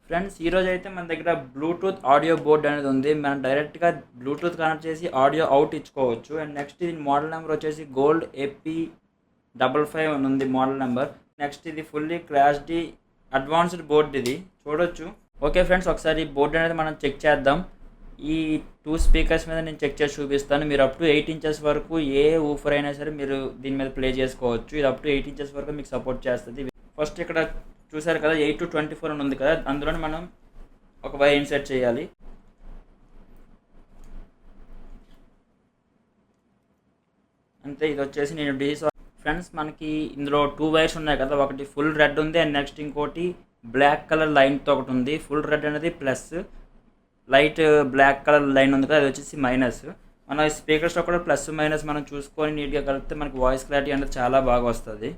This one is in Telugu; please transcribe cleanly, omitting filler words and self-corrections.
ఫ్రెండ్స్ ఈరోజు అయితే మన దగ్గర బ్లూటూత్ ఆడియో బోర్డ్ అనేది ఉంది. మనం డైరెక్ట్గా బ్లూటూత్ కనెక్ట్ చేసి ఆడియో అవుట్ ఇచ్చుకోవచ్చు. అండ్ నెక్స్ట్ ఇది మోడల్ నెంబర్ వచ్చేసి గోల్డ్ AP55 అని ఉంది మోడల్ నెంబర్. నెక్స్ట్ ఇది ఫుల్లీ క్రాష్డ్ అడ్వాన్స్డ్ బోర్డ్ ఇది చూడొచ్చు. ఓకే ఫ్రెండ్స్, ఒకసారి ఈ బోర్డ్ అనేది మనం చెక్ చేద్దాం. ఈ 2 స్పీకర్స్ మీద నేను చెక్ చేసి చూపిస్తాను. మీరు అప్ టు 8 ఇంచెస్ వరకు ఏ ఊఫర్ అయినా సరే మీరు దీని మీద ప్లే చేసుకోవచ్చు. ఇది అప్ టు 8 ఇంచెస్ వరకు మీకు సపోర్ట్ చేస్తుంది. ఫస్ట్ ఇక్కడ చూసారు కదా 8 to 24 అని ఉంది కదా, అందులోనే మనం ఒక వైర్ ఇన్సర్ట్ చేయాలి. అంతే, ఇది వచ్చేసి నేను డీసీ. ఫ్రెండ్స్ మనకి ఇందులో 2 వైర్స్ ఉన్నాయి కదా, ఒకటి ఫుల్ రెడ్ ఉంది అండ్ నెక్స్ట్ ఇంకోటి బ్లాక్ కలర్ లైన్తో ఒకటి ఉంది. ఫుల్ రెడ్ అనేది plus, light black colour line ఉంది కదా అది వచ్చేసి మైనస్. మన స్పీకర్స్లో కూడా ప్లస్ మైనస్ మనం చూసుకొని నీట్గా కలిపితే మనకి వాయిస్ క్లారిటీ అనేది చాలా బాగా వస్తుంది.